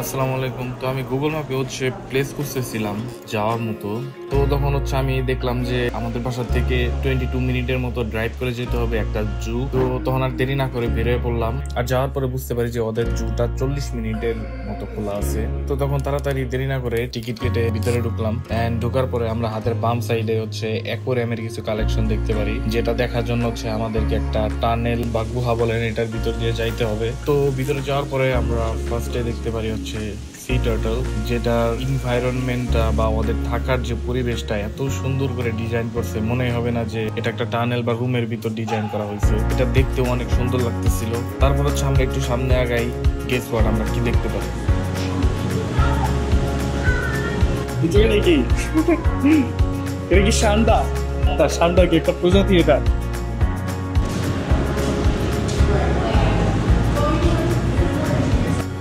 আসসালামু আলাইকুম। তো আমি গুগল ম্যাপে হচ্ছে প্লেস খুঁজতেছিলাম যাওয়ার মতো। তো তখন হচ্ছে আমি দেখলাম যে আমাদের বাসা থেকে 22 মিনিটের মতো ড্রাইভ করে যেতে হবে একটা জু। তো তখন আর দেরি না করে বেরিয়ে পড়লাম। আর যাওয়ার পরে বুঝতে পারি যে ওদের জুটা 40 মিনিটের মতো খোলা আছে। তো তখন তাড়াতাড়ি দেরি না করে টিকিট কেটে ভিতরে ঢুকলাম। এন্ড ঢোকার পরে আমরা হাতের বাম সাইডে হচ্ছে অ্যাকোয়ারিয়ামের কিছু কালেকশন দেখতে পারি, যেটা দেখার জন্য হচ্ছে আমাদেরকে একটা টানেল বা গুহা বলেন এটার ভিতর দিয়ে যাইতে হবে। তো ভিতরে যাওয়ার পরে আমরা ফার্স্টে দেখতে পারি হচ্ছে সি টার্টল, যেটা এনভায়রনমেন্টটা বা ওদের থাকার যে পরিবেশটা এত সুন্দর করে ডিজাইন করছে, মনে হবে না যে এটা একটা টানেল বা রুমের ভিতর ডিজাইন করা হয়েছে। এটা দেখতেও অনেক সুন্দর লাগতেছিল। তারপর হচ্ছে আমরা একটু সামনে আগাই, গেস হোয়াট আমরা কি দেখতে পারি। এটা নাকি এটা কি সান্ডা? তা সান্ডা কি একটা প্রজাতি? এটা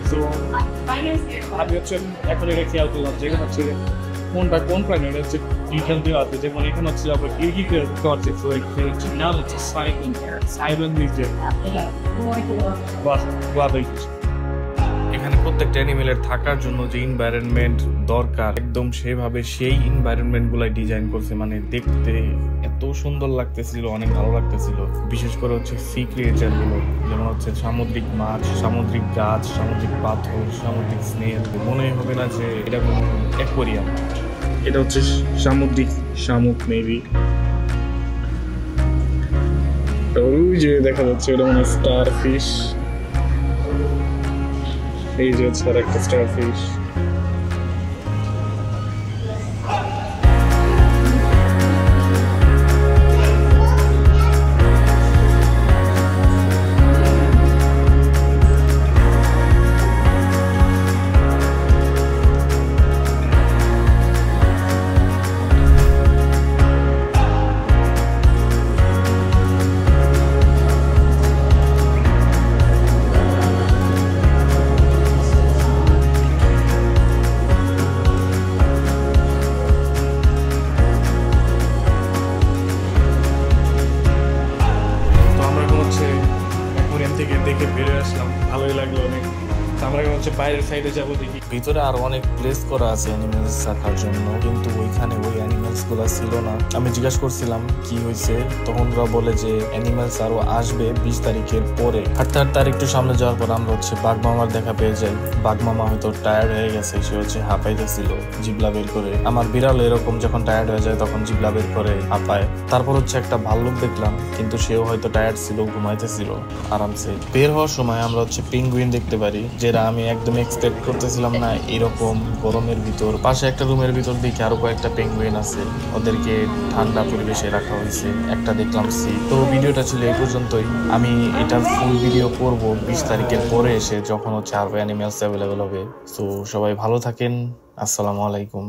তো আমি হচ্ছে এখন এটা খেয়াল করলাম যে এখানে হচ্ছে কোনটা কোন প্রাণী এটা হচ্ছে ডিটেল দেওয়া আছে। যেমন এখানে হচ্ছে আমরা কি করতে পারছি, তো এখানে হচ্ছে নাম হচ্ছে সাইলেন্ট নিচে বাহ বাহ। এখানে প্রত্যেকটা অ্যানিমেলের থাকার জন্য যে এনভায়রনমেন্ট দরকার একদম সেভাবে সেই এনভায়রনমেন্ট গুলাই ডিজাইন করছে। মানে দেখতে এত সুন্দর লাগতেছিল, অনেক ভালো লাগতেছিল। বিশেষ করে হচ্ছে সি ক্রিয়েচার গুলো, যেমন হচ্ছে সামুদ্রিক মাছ, সামুদ্রিক গাছ, সামুদ্রিক পাথর, সামুদ্রিক স্নেল। মনে হবে না যে এটা কোনো অ্যাকোয়ারিয়াম। এটা হচ্ছে সামুদ্রিক শামুক মেবি। ওই যে দেখা যাচ্ছে এটা মানে স্টার ফিশ। এই যে হচ্ছে আর একটা স্টার ফিশ। থেকে দেখে বেরিয়ে আসলাম, ভালোই লাগলো অনেক। আমরা হচ্ছে বাইরের সাইডে যাবো, দেখি ভিতরে আরো অনেক প্লেস করা আছে অ্যানিমেলস রাখার জন্য, কিন্তু ওইখানে ওই অ্যানিমেলস গুলা ছিল না। আমি জিজ্ঞাসা করছিলাম কি হয়েছে, তখন ওরা বলে যে অ্যানিমেলস আরো আসবে 20 তারিখের পরে। হাঁটতে হাঁটতে আর একটু সামনে যাওয়ার পর আমরা হচ্ছে বাঘ মামার দেখা পেয়ে যাই। বাঘ মামা হয়তো টায়ার্ড হয়ে গেছে, সে হচ্ছে হাঁপাইতেছিল জিবলা বের করে। আমার বিড়াল এরকম যখন টায়ার্ড হয়ে যায় তখন জিবলা বের করে হাঁপায়। তারপর হচ্ছে একটা ভাল্লুক দেখলাম, কিন্তু সেও হয়তো টায়ার্ড ছিল, ঘুমাইতেছিল আরামসে। বের হওয়ার সময় আমরা হচ্ছে পেঙ্গুইন দেখতে পারি, যেটা আমি একদম এক্সপেক্ট করতেছিলাম না এরকম গরমের ভিতর। পাশে একটা রুমের ভিতর দেখি আরো কয়েকটা পেঙ্গুইন আছে, ওদেরকে ঠান্ডা পরিবেশে রাখা হয়েছে। একটা দেখলাম সি। তো ভিডিওটা ছিল এই পর্যন্তই। আমি এটার ফুল ভিডিও করব 20 তারিখের পরে এসে, যখন হচ্ছে আরো অ্যানিমেলস অ্যাভেলেবেল হবে। তো সবাই ভালো থাকেন। আসসালামু আলাইকুম।